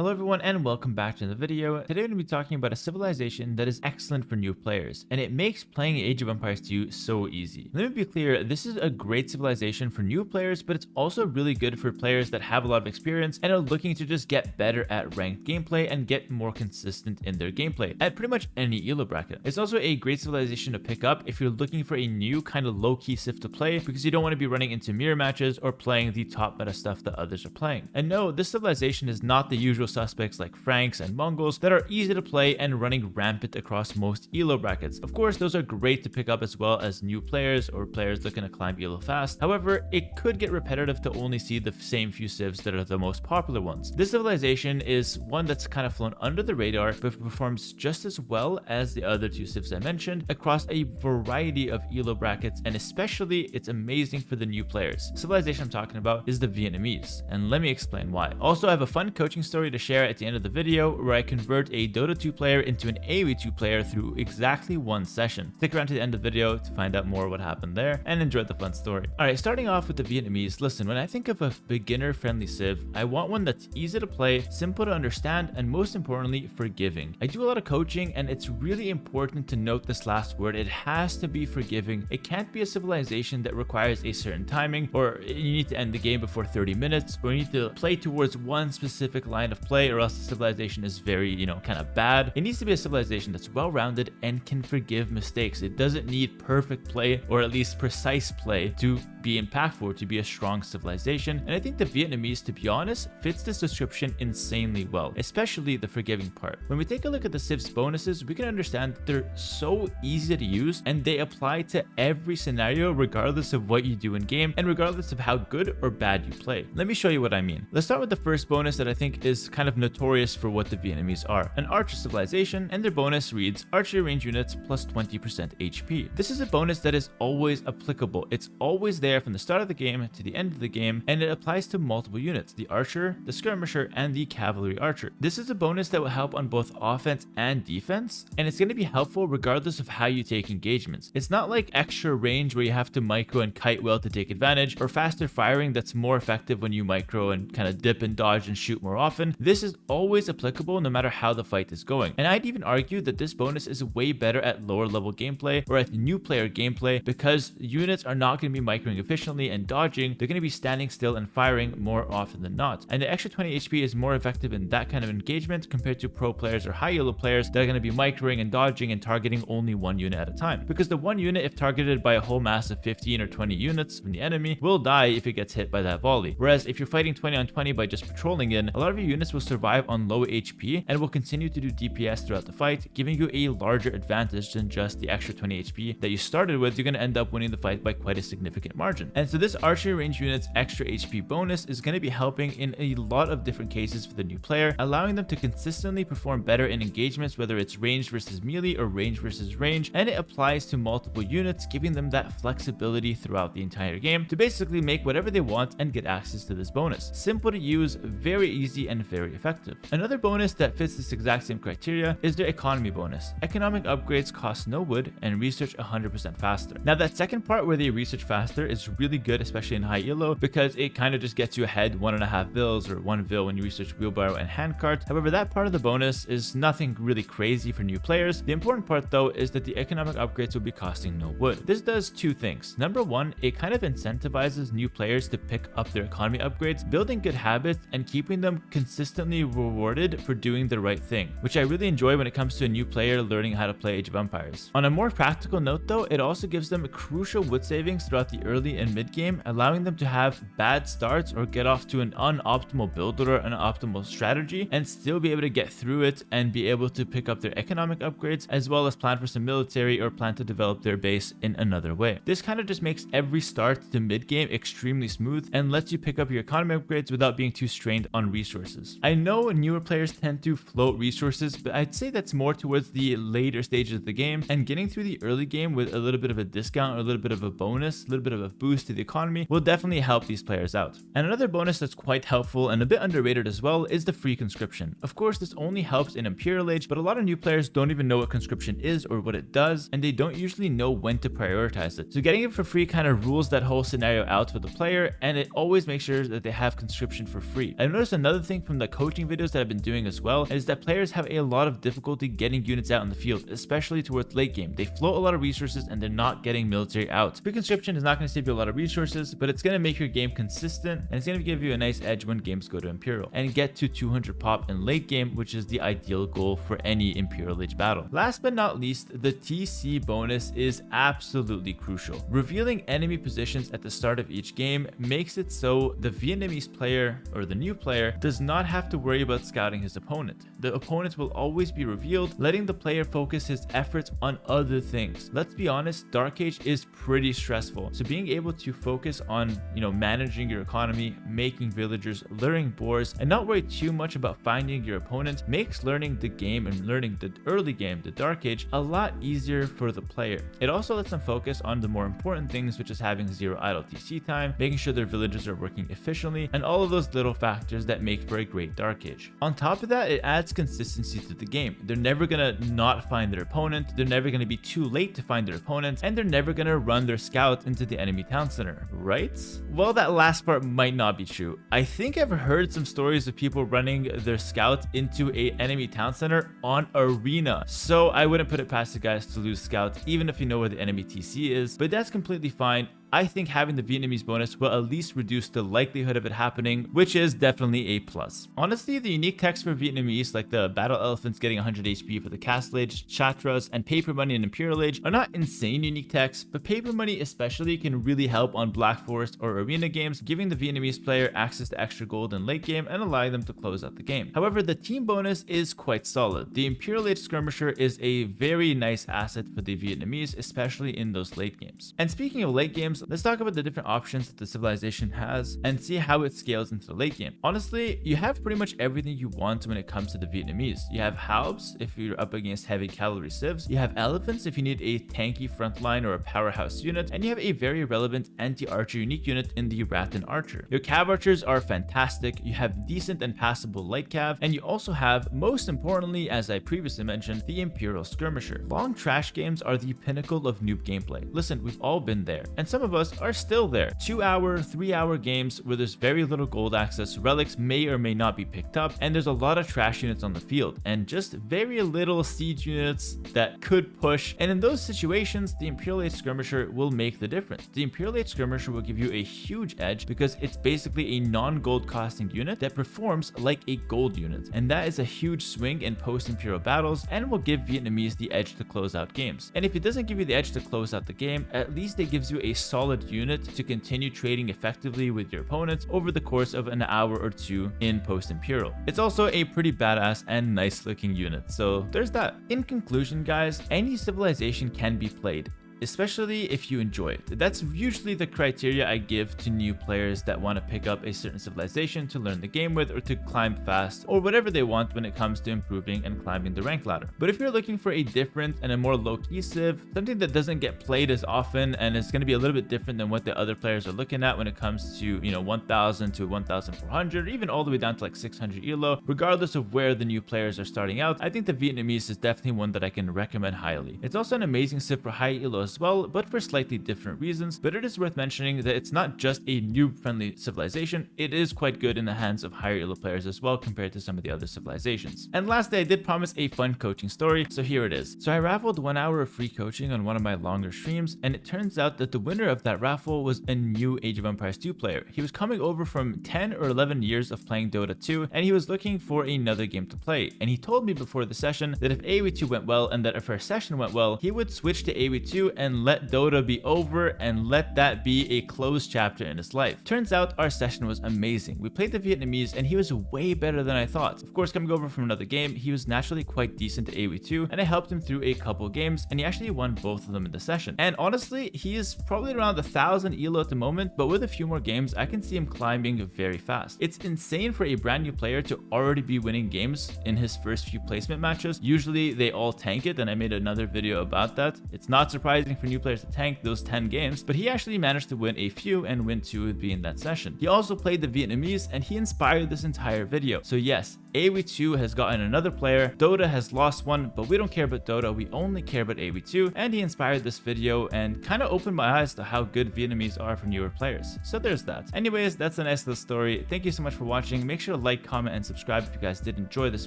Hello everyone and welcome back to the video. Today we're going to be talking about a civilization that is excellent for new players, and it makes playing Age of Empires 2 so easy. Let me be clear, this is a great civilization for new players, but it's also really good for players that have a lot of experience and are looking to just get better at ranked gameplay and get more consistent in their gameplay at pretty much any elo bracket. It's also a great civilization to pick up if you're looking for a new kind of low-key civ to play, because you don't want to be running into mirror matches or playing the top meta stuff that others are playing. And no, this civilization is not the usual suspects like Franks and Mongols that are easy to play and running rampant across most elo brackets. Of course, those are great to pick up as well as new players or players looking to climb elo fast. However, it could get repetitive to only see the same few civs that are the most popular ones. This civilization is one that's kind of flown under the radar, but performs just as well as the other two civs I mentioned across a variety of elo brackets, and especially it's amazing for the new players. Civilization I'm talking about is the Vietnamese, and let me explain why. Also, I have a fun coaching story to share at the end of the video where I convert a Dota 2 player into an AoE2 player through exactly one session. Stick around to the end of the video to find out more what happened there and enjoy the fun story. Alright, starting off with the Vietnamese, listen, when I think of a beginner-friendly civ, I want one that's easy to play, simple to understand, and most importantly, forgiving. I do a lot of coaching, and it's really important to note this last word. It has to be forgiving. It can't be a civilization that requires a certain timing, or you need to end the game before 30 minutes, or you need to play towards one specific line of play, or else the civilization is very, kind of bad. It needs to be a civilization that's well-rounded and can forgive mistakes. It doesn't need perfect play, or at least precise play, to be impactful, to be a strong civilization. And I think the Vietnamese, to be honest, fits this description insanely well, especially the forgiving part. When we take a look at the civ's bonuses, we can understand that they're so easy to use and they apply to every scenario regardless of what you do in game and regardless of how good or bad you play. Let me show you what I mean. Let's start with the first bonus that I think is kind of notorious for what the Vietnamese are: an archer civilization, and their bonus reads archery range units plus 20% HP. This is a bonus that is always applicable. It's always there from the start of the game to the end of the game, and it applies to multiple units: the archer, the skirmisher, and the cavalry archer. This is a bonus that will help on both offense and defense, and it's going to be helpful regardless of how you take engagements. It's not like extra range where you have to micro and kite well to take advantage, or faster firing that's more effective when you micro and kind of dip and dodge and shoot more often. This is always applicable no matter how the fight is going, and I'd even argue that this bonus is way better at lower level gameplay or at new player gameplay, because units are not going to be microing efficiently and dodging. They're going to be standing still and firing more often than not, and the extra 20 HP is more effective in that kind of engagement compared to pro players or high elo players that are going to be microing and dodging and targeting only one unit at a time, because the one unit, if targeted by a whole mass of 15 or 20 units from the enemy, will die if it gets hit by that volley. Whereas if you're fighting 20 on 20 by just patrolling in, a lot of your units will survive on low HP and will continue to do DPS throughout the fight, giving you a larger advantage than just the extra 20 HP that you started with. You're going to end up winning the fight by quite a significant margin. And so this archery range unit's extra HP bonus is going to be helping in a lot of different cases for the new player, allowing them to consistently perform better in engagements, whether it's range versus melee or range versus range, and it applies to multiple units, giving them that flexibility throughout the entire game to basically make whatever they want and get access to this bonus. Simple to use, very easy, and very effective. Another bonus that fits this exact same criteria is their economy bonus. Economic upgrades cost no wood and research 100% faster. Now that second part where they research faster is really good, especially in high elo, because it kind of just gets you ahead 1.5 vils or 1 vil when you research wheelbarrow and handcart. However, that part of the bonus is nothing really crazy for new players. The important part though is that the economic upgrades will be costing no wood. This does two things. Number one, it kind of incentivizes new players to pick up their economy upgrades, building good habits and keeping them consistently rewarded for doing the right thing, which I really enjoy when it comes to a new player learning how to play Age of Empires. On a more practical note though, it also gives them crucial wood savings throughout the early and mid game, allowing them to have bad starts or get off to an unoptimal build or an optimal strategy and still be able to get through it and be able to pick up their economic upgrades, as well as plan for some military or plan to develop their base in another way. This kind of just makes every start to mid game extremely smooth and lets you pick up your economy upgrades without being too strained on resources. I know newer players tend to float resources, but I'd say that's more towards the later stages of the game, and getting through the early game with a little bit of a discount or a little bit of a bonus, a little bit of a boost to the economy will definitely help these players out. And another bonus that's quite helpful and a bit underrated as well is the free conscription. Of course, this only helps in Imperial Age, but a lot of new players don't even know what conscription is or what it does, and they don't usually know when to prioritize it. So getting it for free kind of rules that whole scenario out for the player, and it always makes sure that they have conscription for free. I've noticed another thing from the coaching videos that I've been doing as well is that players have a lot of difficulty getting units out in the field, especially towards late game. They float a lot of resources and they're not getting military out. Free conscription is not going to save you a lot of resources, but it's going to make your game consistent, and it's going to give you a nice edge when games go to Imperial and get to 200 pop in late game, which is the ideal goal for any Imperial Age battle. Last but not least, the TC bonus is absolutely crucial. Revealing enemy positions at the start of each game makes it so the Vietnamese player or the new player does not have to worry about scouting his opponent. The opponent will always be revealed, letting the player focus his efforts on other things. Let's be honest, Dark Age is pretty stressful, so being able to focus on, managing your economy, making villagers, luring boars, and not worry too much about finding your opponent makes learning the game and learning the early game, the Dark Age, a lot easier for the player. It also lets them focus on the more important things, such as having zero idle TC time, making sure their villagers are working efficiently, and all of those little factors that make for a great Dark Age. On top of that, it adds consistency to the game. They're never gonna not find their opponent, they're never gonna be too late to find their opponent, and they're never gonna run their scout into the enemy town center, right? Well, that last part might not be true. I think I've heard some stories of people running their scout into a enemy town center on arena, so I wouldn't put it past the guys to lose scouts even if you know where the enemy TC is, but that's completely fine. I think having the Vietnamese bonus will at least reduce the likelihood of it happening, which is definitely a plus. Honestly, the unique techs for Vietnamese, like the battle elephants getting 100 HP for the Castle Age, Chatras, and paper money in Imperial Age, are not insane unique techs, but paper money especially can really help on Black Forest or arena games, giving the Vietnamese player access to extra gold in late game and allowing them to close out the game. However, the team bonus is quite solid. The Imperial Age skirmisher is a very nice asset for the Vietnamese, especially in those late games. And speaking of late games, let's talk about the different options that the civilization has and see how it scales into the late game. Honestly, you have pretty much everything you want when it comes to the Vietnamese. You have Haubs if you're up against heavy cavalry civs, you have elephants if you need a tanky frontline or a powerhouse unit, and you have a very relevant anti-archer unique unit in the Rattan Archer. Your cav archers are fantastic, you have decent and passable light cav, and you also have, most importantly, as I previously mentioned, the Imperial Skirmisher. Long trash games are the pinnacle of noob gameplay. Listen, we've all been there, and some of us are still there. 2-hour, 3-hour games where there's very little gold access, relics may or may not be picked up, and there's a lot of trash units on the field, and just very little siege units that could push. And in those situations, the Imperial Age Skirmisher will make the difference. The Imperial Age Skirmisher will give you a huge edge because it's basically a non-gold costing unit that performs like a gold unit, and that is a huge swing in post-Imperial battles and will give Vietnamese the edge to close out games. And if it doesn't give you the edge to close out the game, at least it gives you a solid unit to continue trading effectively with your opponents over the course of an hour or two in post-Imperial. It's also a pretty badass and nice looking unit, so there's that. In conclusion, guys, any civilization can be played, especially if you enjoy it. That's usually the criteria I give to new players that want to pick up a certain civilization to learn the game with or to climb fast or whatever they want when it comes to improving and climbing the rank ladder. But if you're looking for a different and a more low-key civ, something that doesn't get played as often and is going to be a little bit different than what the other players are looking at when it comes to, 1000 to 1400, even all the way down to like 600 ELO, regardless of where the new players are starting out, I think the Vietnamese is definitely one that I can recommend highly. It's also an amazing civ for high ELO as well, but for slightly different reasons. But it is worth mentioning that it's not just a noob-friendly civilization, it is quite good in the hands of higher elo players as well compared to some of the other civilizations. And lastly, I did promise a fun coaching story, so here it is. So I raffled 1 hour of free coaching on one of my longer streams, and it turns out that the winner of that raffle was a new Age of Empires 2 player. He was coming over from 10 or 11 years of playing Dota 2, and he was looking for another game to play. And he told me before the session that if AoE2 went well and that if our session went well, he would switch to AoE2 and let Dota be over and let that be a closed chapter in his life. Turns out our session was amazing. We played the Vietnamese and he was way better than I thought. Of course, coming over from another game, he was naturally quite decent at AoE2 and I helped him through a couple games and he actually won both of them in the session. And honestly, he is probably around 1000 ELO at the moment, but with a few more games, I can see him climbing very fast. It's insane for a brand new player to already be winning games in his first few placement matches. Usually they all tank it, and I made another video about that. It's not surprising expecting for new players to tank those 10 games, but he actually managed to win a few and win 2 with being in that session. He also played the Vietnamese and he inspired this entire video. So yes, AoE2 has gotten another player, Dota has lost one, but we don't care about Dota, we only care about AoE2, and he inspired this video and kind of opened my eyes to how good Vietnamese are for newer players. So there's that. Anyways, that's a nice little story. Thank you so much for watching. Make sure to like, comment, and subscribe if you guys did enjoy this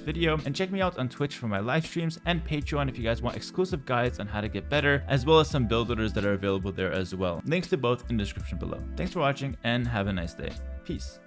video, and check me out on Twitch for my live streams and Patreon if you guys want exclusive guides on how to get better, as well as some build orders that are available there as well. Links to both in the description below. Thanks for watching and have a nice day. Peace.